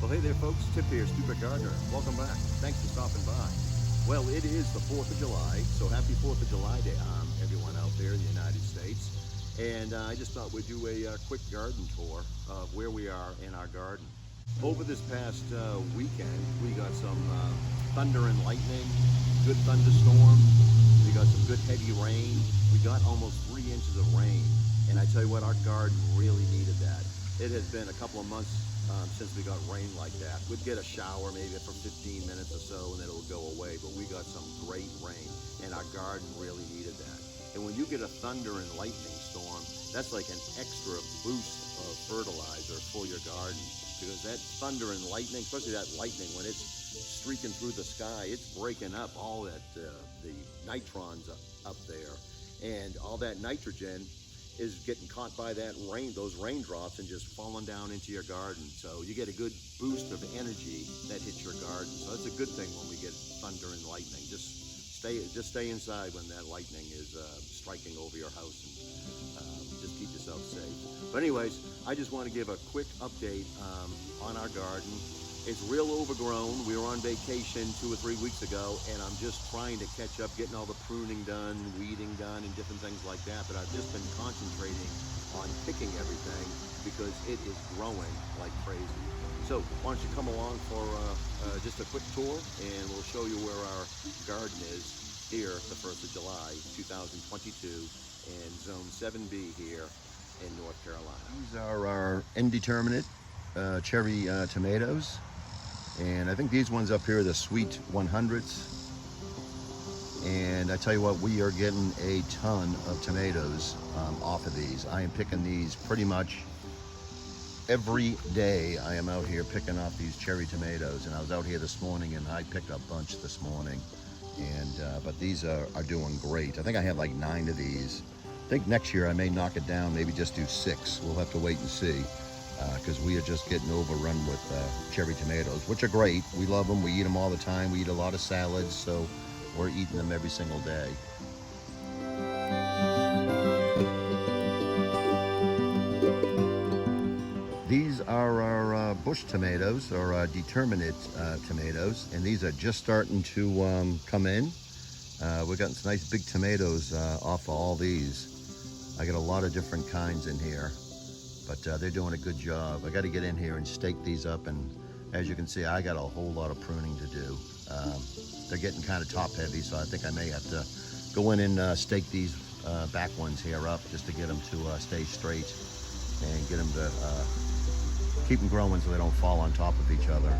Well, hey there, folks. Tip here, Stupid Gardener. Welcome back. Thanks for stopping by. Well, it is the 4th of July, so happy 4th of July Day, everyone out there in the United States. And I just thought we'd do a quick garden tour of where we are in our garden. Over this past weekend, we got some thunder and lightning, good thunderstorm. We got some good heavy rain. We got almost 3 inches of rain. And I tell you what, our garden really needed that. It has been a couple of months since we got rain like that. We'd get a shower maybe for 15 minutes or so and then it would go away, but we got some great rain and our garden really needed that. And when you get a thunder and lightning storm, that's like an extra boost of fertilizer for your garden, because that thunder and lightning, especially that lightning, when it's streaking through the sky, it's breaking up all that, the nitrons up there, and all that nitrogen is getting caught by that rain, those raindrops, and just falling down into your garden. So you get a good boost of energy that hits your garden. So that's a good thing when we get thunder and lightning. Just stay inside when that lightning is striking over your house, and just keep yourself safe. But anyways, I just want to give a quick update on our garden. It's real overgrown. We were on vacation 2 or 3 weeks ago, and I'm just trying to catch up, getting all the pruning done, weeding done, and different things like that. But I've just been concentrating on picking everything because it is growing like crazy. So why don't you come along for just a quick tour, and we'll show you where our garden is here the 1st of July, 2022, in Zone 7B here in North Carolina. These are our indeterminate cherry tomatoes. And I think these ones up here are the Sweet 100s. And I tell you what, we are getting a ton of tomatoes off of these. I am picking these pretty much every day. I am out here picking up these cherry tomatoes. And I was out here this morning and I picked up a bunch this morning. And but these are doing great. I think I have like 9 of these. I think next year I may knock it down, maybe just do 6. We'll have to wait and see. Because we are just getting overrun with cherry tomatoes, which are great. We love them. We eat them all the time. We eat a lot of salads, so we're eating them every single day. These are our bush tomatoes, or determinate tomatoes, and these are just starting to come in. We've got some nice big tomatoes off of all these. I got a lot of different kinds in here. But they're doing a good job. I got to get in here and stake these up, and as you can see, I got a whole lot of pruning to do. They're getting kind of top heavy, so I think I may have to go in and stake these back ones here up just to get them to stay straight and get them to keep them growing so they don't fall on top of each other.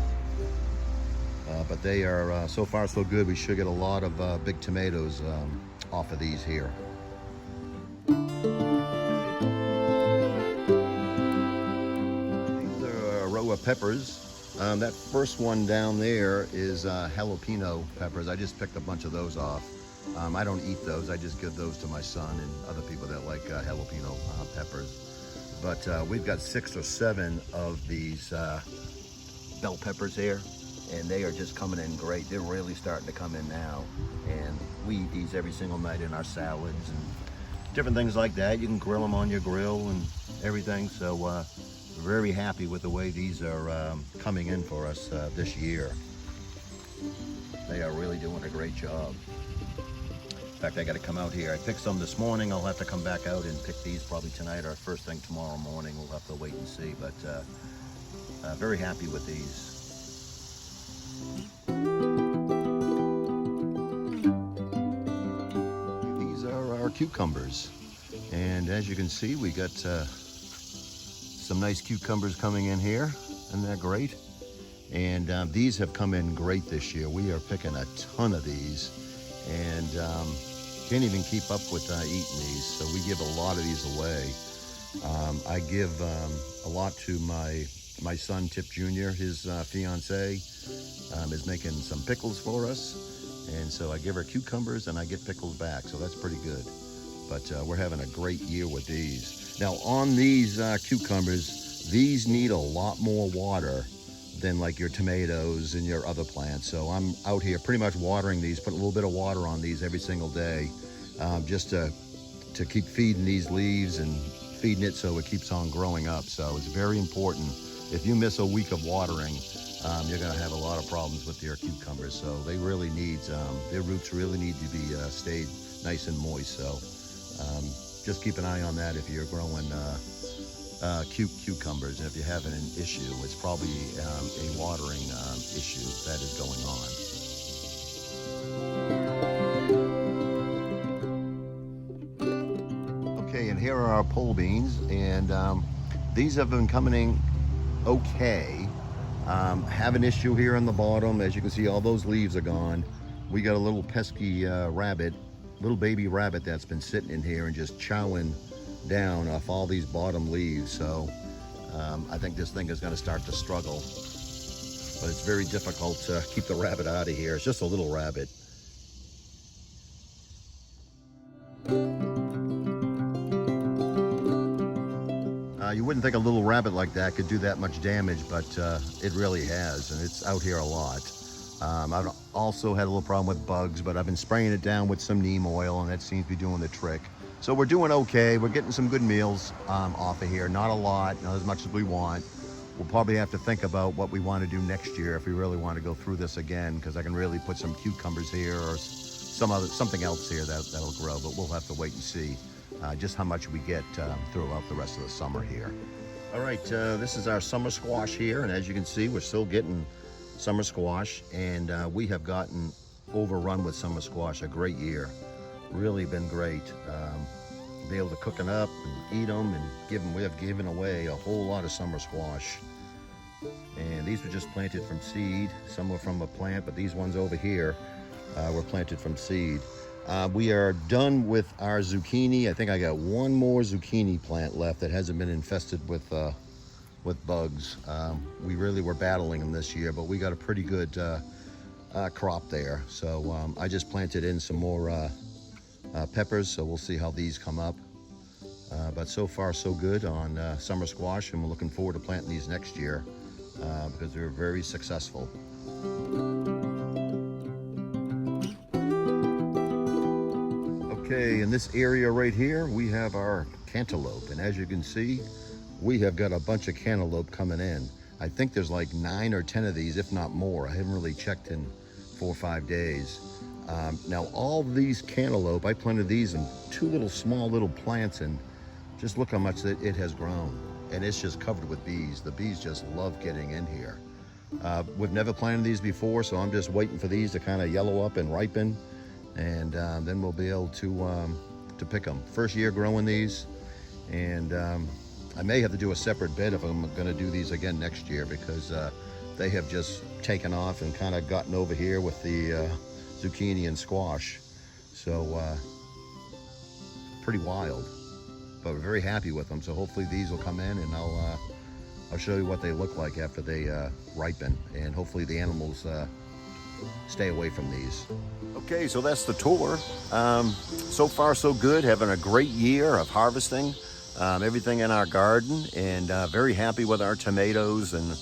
But they are, so far so good. We should get a lot of big tomatoes off of these here. Peppers. That first one down there is jalapeno peppers. I just picked a bunch of those off. I don't eat those. I just give those to my son and other people that like jalapeno peppers. But we've got 6 or 7 of these bell peppers here, and they are just coming in great. They're really starting to come in now, and we eat these every single night in our salads and different things like that. You can grill them on your grill and everything. So very happy with the way these are coming in for us this year. They are really doing a great job. In fact, I got to come out here. I picked some this morning. I'll have to come back out and pick these probably tonight or first thing tomorrow morning. We'll have to wait and see, but very happy with these. These are our cucumbers, and as you can see, we got some nice cucumbers coming in here. Isn't that great? And these have come in great this year. We are picking a ton of these, and can't even keep up with eating these. So we give a lot of these away. I give a lot to my son Tip Jr. His fiance is making some pickles for us, and so I give her cucumbers and I get pickles back. So that's pretty good. But we're having a great year with these. Now on these cucumbers, these need a lot more water than like your tomatoes and your other plants. So I'm out here pretty much watering these, putting a little bit of water on these every single day, just to keep feeding these leaves and feeding it so it keeps on growing up. So it's very important if you miss a week of watering, you're going to have a lot of problems with your cucumbers. So they really need, their roots really need to be stayed nice and moist. So just keep an eye on that if you're growing cucumbers. And if you're having an issue, it's probably a watering issue that is going on. Okay, and here are our pole beans, and these have been coming in okay. Have an issue here on the bottom. As you can see, all those leaves are gone. We got a little pesky rabbit, little baby rabbit that's been sitting in here and just chowing down off all these bottom leaves. So I think this thing is going to start to struggle, but it's very difficult to keep the rabbit out of here. It's just a little rabbit. You wouldn't think a little rabbit like that could do that much damage, but it really has, and it's out here a lot. I've also had a little problem with bugs, but I've been spraying it down with some neem oil, and that seems to be doing the trick. So we're doing okay. We're getting some good meals off of here. Not a lot, not as much as we want. We'll probably have to think about what we want to do next year if we really want to go through this again, because I can really put some cucumbers here or something else here that'll grow, but we'll have to wait and see just how much we get throughout the rest of the summer here. All right, this is our summer squash here, and as you can see, we're still getting summer squash, and we have gotten overrun with summer squash a great year. Really been great. Be able to cook them up and eat them, and we have given away a whole lot of summer squash. And these were just planted from seed. Some were from a plant, but these ones over here were planted from seed. We are done with our zucchini. I think I got one more zucchini plant left that hasn't been infested with bugs. We really were battling them this year, but we got a pretty good crop there. So I just planted in some more peppers, so we'll see how these come up. But so far so good on summer squash, and we're looking forward to planting these next year because they were very successful. Okay, in this area right here, we have our cantaloupe, and as you can see, we have got a bunch of cantaloupe coming in. I think there's like 9 or 10 of these, if not more. I haven't really checked in 4 or 5 days. Now all these cantaloupe, I planted these in 2 small little plants, and just look how much it has grown. And it's just covered with bees. The bees just love getting in here. We've never planted these before, so I'm just waiting for these to kind of yellow up and ripen, and then we'll be able to pick them. First year growing these, and I may have to do a separate bed if I'm going to do these again next year, because they have just taken off and kind of gotten over here with the zucchini and squash. So pretty wild, but we're very happy with them. So hopefully these will come in, and I'll show you what they look like after they ripen, and hopefully the animals stay away from these. Okay, so that's the tour. So far so good, having a great year of harvesting everything in our garden, and very happy with our tomatoes and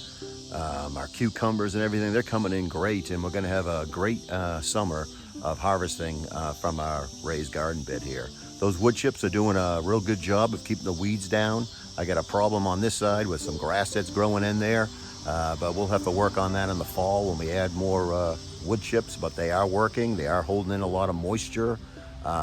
our cucumbers and everything. They're coming in great, and we're going to have a great summer of harvesting from our raised garden bed here. Those wood chips are doing a real good job of keeping the weeds down. I got a problem on this side with some grass that's growing in there, but we'll have to work on that in the fall when we add more wood chips. But they are working. They are holding in a lot of moisture.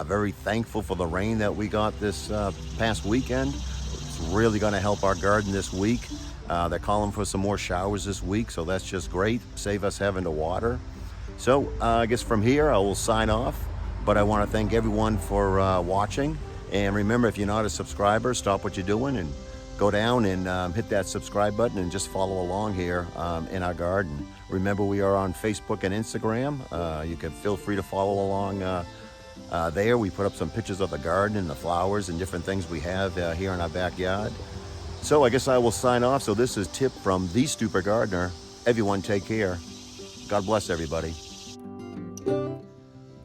Very thankful for the rain that we got this past weekend. It's really going to help our garden this week. They're calling for some more showers this week, so that's just great. Save us having to water. So I guess from here I will sign off, but I want to thank everyone for watching. And remember, if you're not a subscriber, stop what you're doing and go down and hit that subscribe button and just follow along here in our garden. Remember, we are on Facebook and Instagram. You can feel free to follow along there. We put up some pictures of the garden and the flowers and different things we have here in our backyard. So I guess I will sign off. So this is Tip from The Stupid Gardener. Everyone take care. God bless everybody.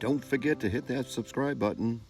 Don't forget to hit that subscribe button.